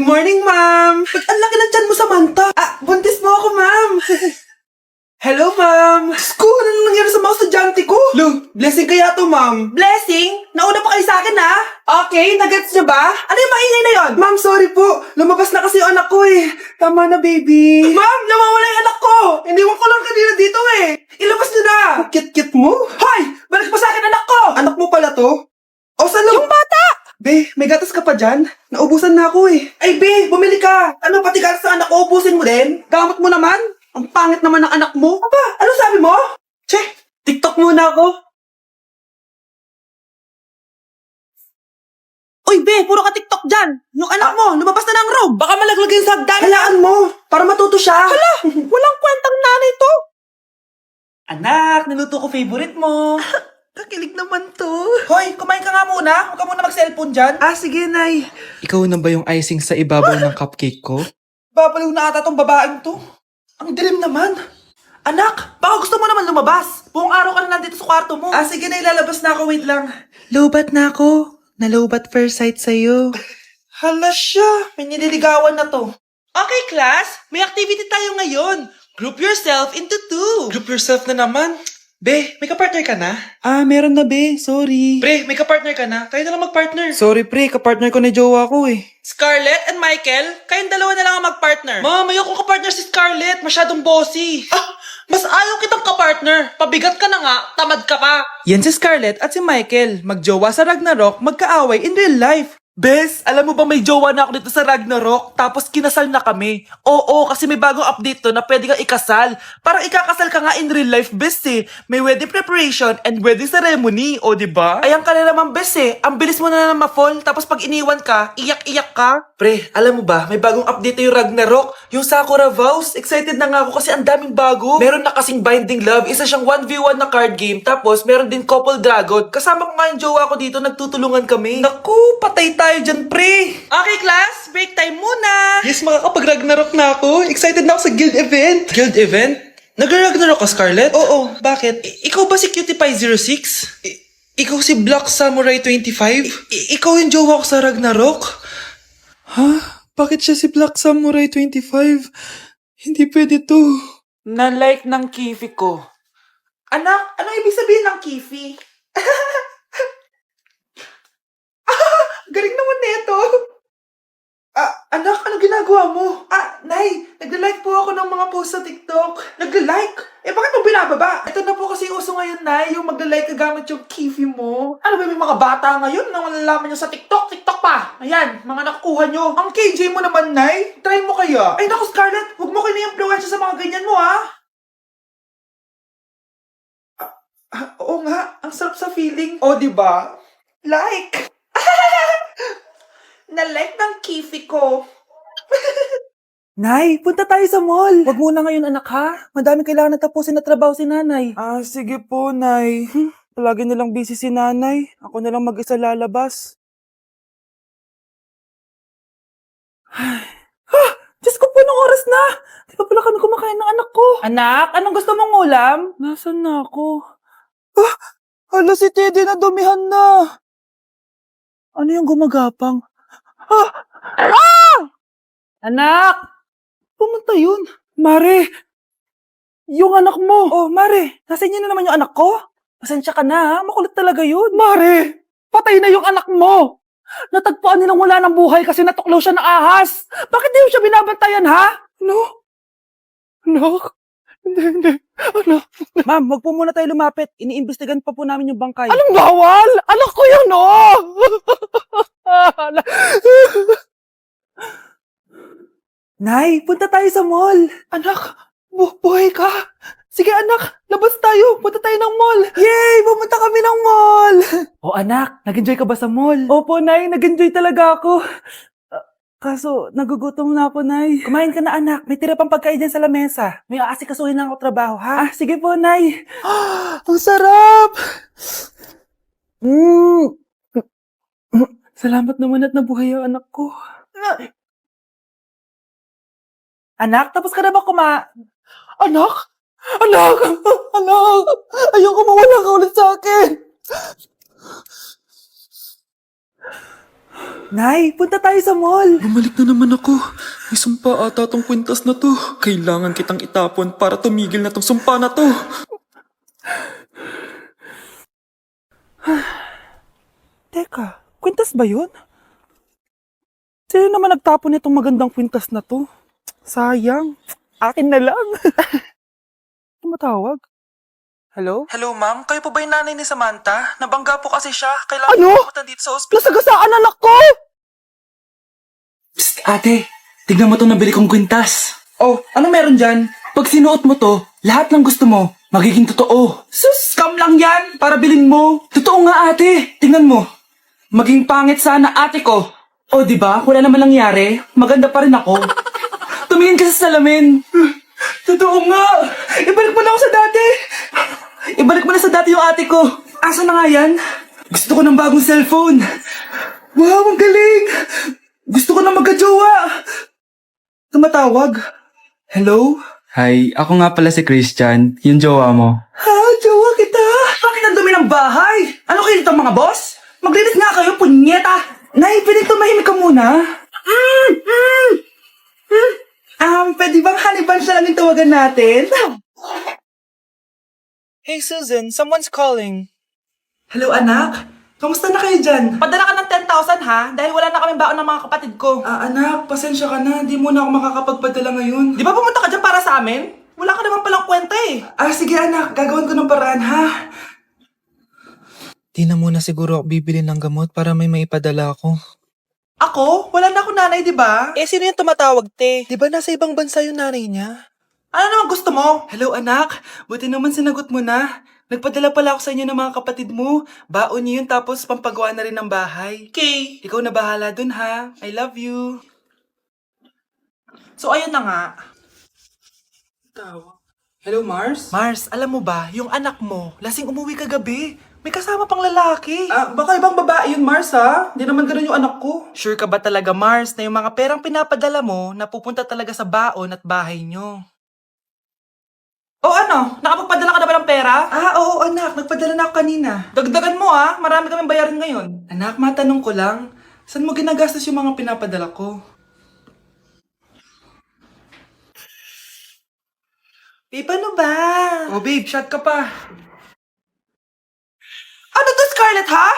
morning, ma'am! Ba't ang laki ng tiyan mo, Samantha? Buntis mo ako, ma'am! Hello, ma'am! Diyos ko, ano nangyari sa mga estudyante ko? Lo, blessing kaya to, ma'am. Blessing? Nauna pa kayo sa akin, ha? Okay, nagets niyo ba? Ano yung maingay na yon? Ma'am, sorry po. Lumabas na kasi yung anak ko, eh. Tama na, baby. Ma'am, nawawala yung anak ko! Iniwan ko lang kanina dito, eh. Ilabas niyo na! Ang cute-cute mo. Hoy! Balik pa sa akin, anak ko! Anak mo pala to? O, saan yung bata? Be, may gatas ka pa dyan? Naubusan na ako, eh. Ay, be, bumili ka. Ano, pati gatas sa anak ko, ubusin mo din? Gamot mo naman? Ang pangit naman ng anak mo. Aba, ano sabi mo? Che, TikTok muna ako. Uy, be, puro ka TikTok dyan. Yung anak mo, lumabas na ng room. Baka malaglag yung sa hagdan. Hayaan mo, para matuto siya. Hala, walang kwentang nanay to. Anak, naluto ko favorite mo. Kakilig naman to. Hoy, kumain ka nga muna. Huwag ka muna mag-cellphone dyan. Sige, Nay. Ikaw na ba yung icing sa ibabaw ng cupcake ko? Babaliw na ata tong babaeng to. Ang dilim naman. Anak, baka gusto mo naman lumabas. Buong araw ka na nandito sa kwarto mo. Sige na, ilalabas na ako. Wait lang. Lobat na ako. Nalobat first sight sa'yo. Hala siya. May nililigawan na to. Okay, class. May activity tayo ngayon. Group yourself into two. Group yourself na naman. Be, may kapartner ka na? Meron na, be. Sorry. Pre, may kapartner ka na? Tayo na lang magpartner. Sorry, pre. Kapartner ko na jowa ko, eh. Scarlett and Michael, kayong dalawa na lang ang magpartner. Ma'am, ayoko kapartner si Scarlett. Masyadong bossy. Mas ayaw kitang kapartner. Pabigat ka na nga, tamad ka pa. Yan si Scarlett at si Michael. Magjowa sa Ragnarok, magkaaway in real life. Bes, alam mo ba may jowa na ako dito sa Ragnarok? Tapos kinasal na kami. Oo, kasi may bagong update to na pwede kang ikasal. Parang ikakasal ka nga in real life, bes eh. May wedding preparation and wedding ceremony, o diba? Ayan ka na naman, bes eh. Ang bilis mo na ma-fall, tapos pag iniwan ka, iyak-iyak ka. Pre, alam mo ba, may bagong update na yung Ragnarok. Yung Sakura Vows. Excited na nga ako kasi ang daming bago. Meron na kasing Binding Love, isa siyang 1v1 na card game. Tapos meron din Couple Dragon. Kasama ko nga yung jowa ko dito, nagtutulungan kami. Naku, patay tayo dyan, pre. Okay, class. Break time muna. Yes, makakapag-Ragnarok na ako. Excited na ako sa guild event. Guild event? Nag-Ragnarok ka, Scarlett? Oo, bakit? Ikaw ba si Cutie Pie 06? Ikaw si Black Samurai 25? Ikaw yung jowa ko sa Ragnarok? Ha? Bakit siya si Black Samurai 25? Hindi pwede to. Na-like ng kifi ko. Anak, ano ibig sabihin ng kifi? Galing naman nito. Anak, ano ginagawa mo? Nay, nagla-like po ako ng mga post sa TikTok. Nagla-like? Bakit mo binababa? Ito na po kasi uso ngayon, Nay, yung magla-like ka gamit yung kifi mo. Ano ba, may mga bata ngayon na malalaman nyo sa TikTok? TikTok pa! Ayan, mga nakukuha nyo. Ang KJ mo naman, Nay. Try mo kaya. Ay, naku, Scarlett, huwag mo kini-influensya sa mga ganyan mo, ha? Oo nga, ang sarap sa feeling. O, diba? Like! Na-like ng kifi ko. Nay, punta tayo sa mall. Wag muna ngayon, anak, ha? Madami kailangan na tapusin na trabaho si nanay. Sige po, Nay. Palagi nilang busy si nanay. Ako na lang mag-isa lalabas. Diyos ko po, nung oras na. Di pa pala kami kumakain ng anak ko. Anak, anong gusto mong ulam? Nasaan na ako? Hala, si Teddy na dumihan na. Ano yung gumagapang? Anak! Pumunta yun. Mare! Yung anak mo! Oh, Mare! Nasaan yun na naman yung anak ko? Pasensya ka na, ha? Makulit talaga yun. Mare! Patay na yung anak mo! Natagpuan nilang wala ng buhay kasi natuklaw siya ng ahas. Bakit di mo siya binabantayan, ha? No? Anak? Hindi. Anak. Ma'am, wag po muna tayo lumapit. Iniimbestigan pa po namin yung bangkay. Anong bawal? Anak ko yun, oh! Nay, punta tayo sa mall. Anak, buhay ka. Sige anak, labas tayo. Punta tayo ng mall. Yay! Pumunta kami ng mall. Anak, nag-enjoy ka ba sa mall? Opo, Nay. Nag-enjoy talaga ako. Kaso, nagugutom na ako, Nay. Kumain ka na, anak. May tira pang pagkain dyan sa lamesa. May aasikasuhin na ako trabaho, ha? Sige po, Nay. Ang sarap! Salamat naman at nabuhay ang anak ko. Anak, tapos ka na ba Anak! Anak! Anak! Ayoko mawala ka ulit sa akin! Nay, punta tayo sa mall. Bumalik na naman ako. May sumpa ata tong kwintas na to. Kailangan kitang itapon para tumigil na tong sumpa na to. Teka, kwintas ba yun? Sino naman nagtapon nitong magandang kwintas na to? Sayang. Akin na lang. Tumatawag? Hello? Hello ma'am, kayo po ba yung nanay ni Samantha? Nabangga po kasi siya. Kailangan Ano? pumunta dito sa ospital. Nasagasaan anak ko! Psst, ate, tignan mo to nabili kong kwintas. Oh, ano meron dyan? Pag sinuot mo to, lahat ng gusto mo, magiging totoo. Sus, scam lang yan! Para bilhin mo! Totoo nga ate, tingnan mo. Maging pangit sana ate ko. O di ba? Wala naman nangyari. Maganda pa rin ako. Tumingin ka sa salamin. Totoo nga! Ibalik mo na ako sa dati! Ibalik mo na sa dati yung ate ko. Asa na nga yan? Gusto ko ng bagong cellphone. Wow, ang galing! Gusto ko na magka-jowa! Tumatawag? Hello? Hi, ako nga pala si Christian, yung jowa mo. Ha? Jowa kita? Bakit ang dumi ng bahay? Ano kayo dito mga boss? Maglinis nga kayo, punyeta! Nay, pwede tumahimik ka muna? Pwede bang honey bunch na lang yung tawagan natin? Hey Susan, someone's calling. Hello anak, kamusta na kayo dyan? Padala ka ng 10,000 ha, dahil wala na kaming baon ng mga kapatid ko. Anak, pasensya ka na, di mo na ako makakapagpadala ngayon. Di ba pumunta ka dyan para sa amin? Wala ka naman palang kwenta eh. Sige anak, gagawin ko ng paraan ha. Di na muna siguro ako bibili ng gamot para may maipadala ako. Ako? Wala na ako nanay, di ba? Eh, sino yung tumatawag, te? Di ba nasa ibang bansa yung nanay niya? Ano naman gusto mo? Hello anak, buti naman sinagot mo na. Nagpadala pala ako sa inyo ng mga kapatid mo. Baon niyo yun tapos pampagawa na rin ng bahay. Okay. Ikaw na bahala dun ha. I love you. So ayun na nga. Hello Mars? Mars, alam mo ba, yung anak mo, lasing umuwi kagabi. May kasama pang lalaki. Baka ibang babae yun Mars ha. Hindi naman ganun yung anak ko. Sure ka ba talaga, Mars, na yung mga perang pinapadala mo, napupunta talaga sa baon at bahay nyo? O ano, nakapagpadala ka na ba ng pera? Oo anak, nagpadala na ako kanina. Dagdagan mo ah, marami kaming bayarin ngayon. Anak, matanong ko lang, saan mo ginagastos yung mga pinapadala ko? Babe, ano ba? Oh babe, shot ka pa. Ano to, Scarlett, ha?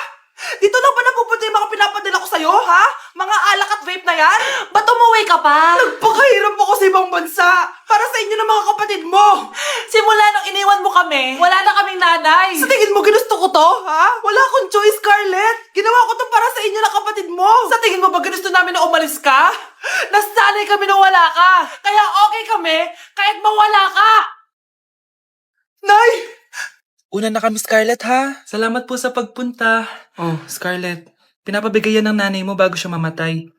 Dito lang ba napupunta yung mga pinapadala ko sa'yo, ha? Mga alak at vape na yan? Ba't umuwi ka pa? Nagpakahirap ako sa ibang bansa. Para sa inyo ng mga kapatid mo. Simula nung iniwan mo kami, wala na kaming nanay. Sa tingin mo ginusto ko to, ha? Wala akong choice, Scarlett. Ginawa ko to para sa inyo ng kapatid mo. Sa tingin mo ba ginusto namin na umalis ka? Nasanay kami na wala ka. Kaya okay kami kahit mawala ka. Nay! Una na kami, Scarlett, ha? Salamat po sa pagpunta. Oh, Scarlett. Pinapabigay yan ng nanay mo bago siya mamatay.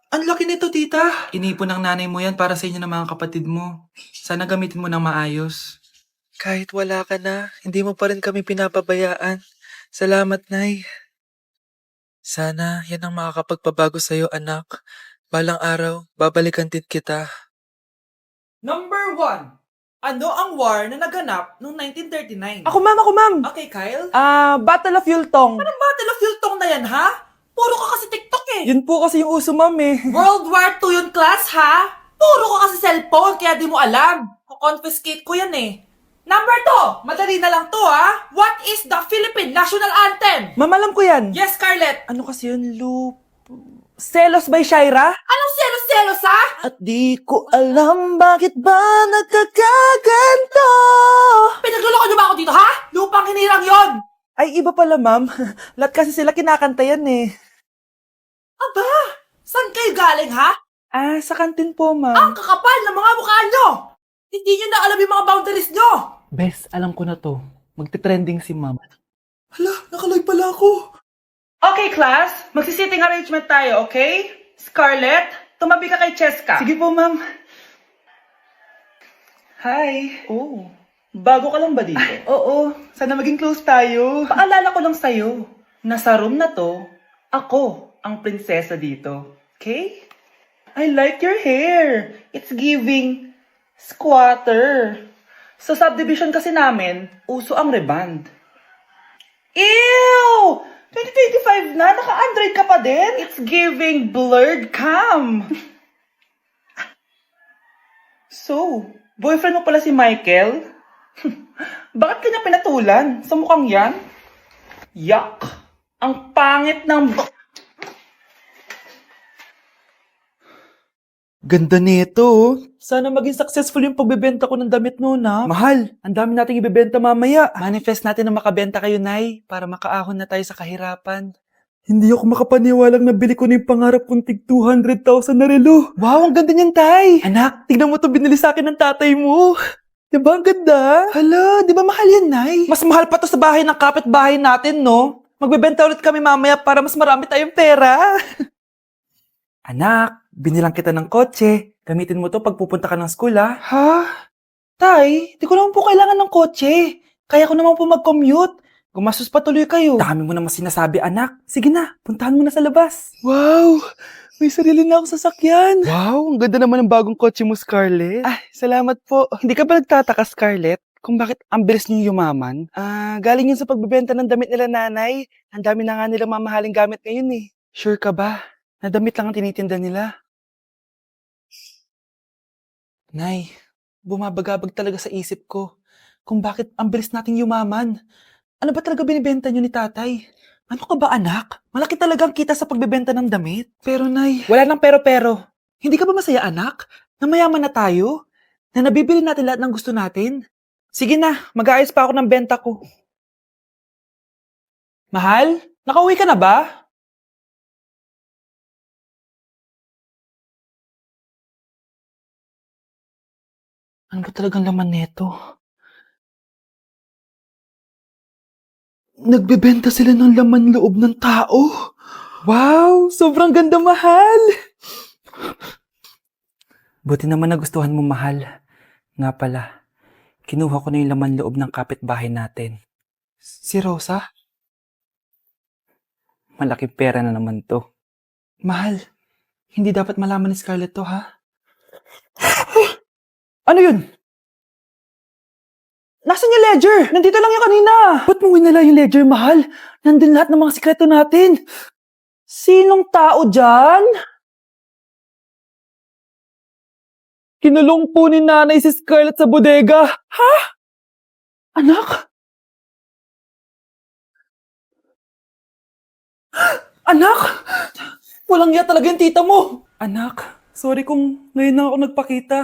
Ang laki nito, tita. Inipon ng nanay mo yan para sa inyo ng mga kapatid mo. Sana gamitin mo ng maayos. Kahit wala ka na, hindi mo pa rin kami pinapabayaan. Salamat, Nay. Sana yan ang makakapagpabago sa'yo, anak. Balang araw, babalikan din kita. Number 1. Ano ang war na naganap noong 1939? Ako, ma'am. Okay, Kyle. Battle of Yultong. Anong Battle of Yultong na yan, ha? Puro ka kasi TikTok eh. Yun po kasi yung uso, ma'am eh. World War II yun, class, ha? Puro ka kasi cellphone, kaya di mo alam. Confiscate ko yan eh. Number 2, madali na lang to, ha? What is the Philippine National Anthem? Ma'am, alam ko yan. Yes, Scarlett. Ano kasi yun, Selos by Shaira? Anong selos-selos, ha? At di ko alam bakit ba nagkakaganto. Pinagluloko niyo ba ako dito, ha? Lupang hinirang yon. Ay, iba pala, ma'am. Lahat kasi sila kinakanta yan eh. Aba, saan kayo galing, ha? Sa kantin po, ma'am. Ang kakapal ng mga mukha nyo. Hindi nyo na alam yung mga boundaries nyo. Bes, alam ko na to. Magte-trending si ma'am. Hala, nakalive pala ako. Okay, class. Magsisitting arrangement tayo, okay? Scarlett, tumabi ka kay Cheska. Sige po, ma'am. Hi. Oh, bago ka lang ba dito? Oo, sana maging close tayo. Paalala ko lang sa'yo, na sa room na to, ako ang prinsesa dito. Okay? I like your hair. It's giving squatter. Sa subdivision kasi namin, uso ang reband. Ew! 2025 na, naka-Android ka pa din? It's giving blurred cam. So, boyfriend mo pala si Michael? Bakit kanya pinatulan? Sa mukhang yan? Yuck! Ang pangit ng... Ganda nito, oh. Sana maging successful yung pagbebenta ko ng damit mo, na. Mahal, ang dami nating ibebenta mamaya. Manifest natin na makabenta kayo, Nay, para makaahon na tayo sa kahirapan. Hindi ako makapaniwalang nabili ko na yung pangarap kong tig 200,000 na relo. Wow, ang ganda niyan, Tay. Anak, tignan mo itong binili sa akin ng tatay mo. Diba ang ganda? Hala, di ba mahal yan, Nay? Mas mahal pa to sa bahay ng kapitbahay natin, no? Magbebenta ulit kami mamaya para mas marami tayong pera. Anak, binilang kita ng kotse. Gamitin mo to pag pupunta ka ng school, ha? Ha? Tay, di ko naman po kailangan ng kotse. Kaya ko naman po mag-commute. Gumastos pa tuloy kayo. Dami mo naman sinasabi, anak. Sige na, puntahan mo na sa labas. Wow! May sarili na akong sasakyan. Wow, ang ganda naman ng bagong kotse mo, Scarlett. Ay, salamat po. Hindi ka ba nagtataka, Scarlett, kung bakit ang bilis niyo yumaman? Galing yun sa pagbebenta ng damit nila, nanay. Ang dami na nga nilang mamahaling gamit ngayon, eh. Sure ka ba? Na damit lang ang tinitinda nila? Nay, bumabagabag talaga sa isip ko kung bakit ang bilis nating yumaman. Ano ba talaga binibenta niyo ni tatay? Ano ka ba, anak? Malaki talagang kita sa pagbebenta ng damit. Pero, Nay... Wala nang pero-pero. Hindi ka ba masaya, anak? Na mayaman na tayo? Na nabibili natin lahat ng gusto natin? Sige na, mag-aayos pa ako ng benta ko. Mahal? Nakauwi ka na ba? Ano ba talagang laman neto? Nagbebenta sila ng laman loob ng tao. Wow! Sobrang ganda, mahal! Buti naman nagustuhan mo, mahal. Nga pala, kinuha ko na yung laman loob ng kapitbahay natin. Si Rosa? Malaking pera na naman to. Mahal, hindi dapat malaman ni Scarlett to, ha? Ano yun? Nasaan yung ledger? Nandito lang yung kanina. Ba't mo winala yung ledger, mahal? Nandun lahat ng mga sikreto natin. Sinong tao dyan? Kinulong po ni nanay si Scarlett sa bodega. Ha? Anak? Anak? Walang iya talaga yung tita mo. Anak, sorry kung ngayon na ako nagpakita.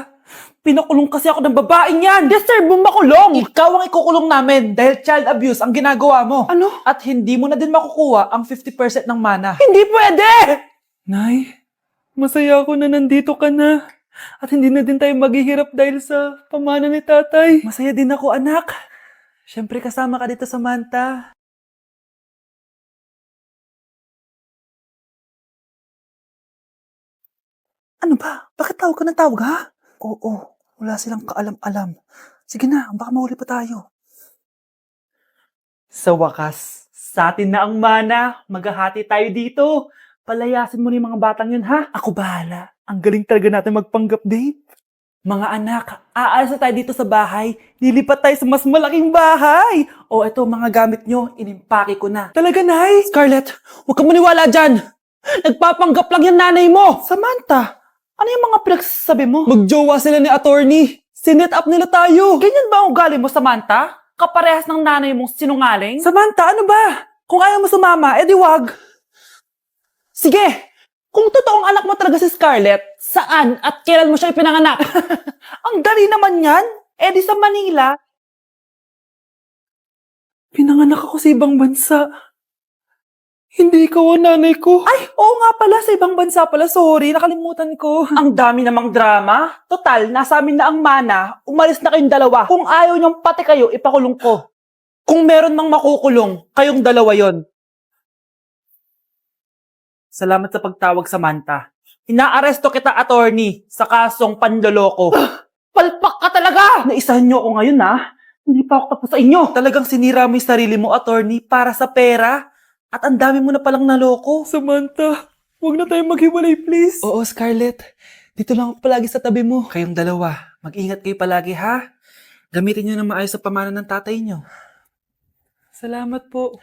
Pinakulong kasi ako ng babaeng yan! Deserve mo makulong! Ikaw ang ikukulong namin dahil child abuse ang ginagawa mo. Ano? At hindi mo na din makukuha ang 50% ng mana. Hindi pwede! Nay, masaya ako na nandito ka na. At hindi na din tayo maghihirap dahil sa pamana ni tatay. Masaya din ako, anak. Siyempre kasama ka dito, Samantha. Ano ba? Bakit tawag ka ng tawag, ha? Oo, wala silang kaalam-alam. Sige na, baka mahuli pa tayo. Sa wakas, sa atin na ang mana. Maghahati tayo dito. Palayasin mo na yung mga batang yun, ha? Ako bahala. Ang galing talaga natin magpanggap date. Mga anak, aalis na tayo dito sa bahay. Lilipat tayo sa mas malaking bahay. O eto, mga gamit nyo, inimpake ko na. Talaga, Nay? Scarlett, huwag kang maniwala dyan. Nagpapanggap lang yung nanay mo. Samantha, ano yung mga pinagsasabi mo? Magjowa sila ni attorney. Sinet up nila tayo. Ganyan ba ang ugali mo, Samantha? Kaparehas ng nanay mong sinungaling? Samantha, ano ba? Kung ayaw mo sumama, edi wag. Sige, kung totoong anak mo talaga si Scarlett, saan at kailan mo siya ipinanganak? Ang dali naman yan. Edi sa Manila. Pinanganak ako sa ibang bansa. Hindi ikaw ang nanay ko. Ay, oo nga pala, sa ibang bansa pala. Sorry, nakalimutan ko. Ang dami namang drama. Total, nasa amin na ang mana. Umalis na kayong dalawa. Kung ayaw niyong pati kayo, ipakulong ko. Kung meron mang makukulong, kayong dalawa yon. Salamat sa pagtawag, Samantha. Inaaresto kita, attorney, sa kasong panloloko. Palpak ka talaga! Naisahan niyo ako ngayon, ha? Hindi pa ako tapos sa inyo. Talagang sinira mo yung sarili mo, attorney, para sa pera. At ang dami mo na palang naloko. Samantha, huwag na tayong maghiwalay, please. Oo, Scarlett. Dito lang ako palagi sa tabi mo. Kayong dalawa, mag-ingat kayo palagi, ha? Gamitin niyo na maayos sa pamana ng tatay niyo. Salamat po.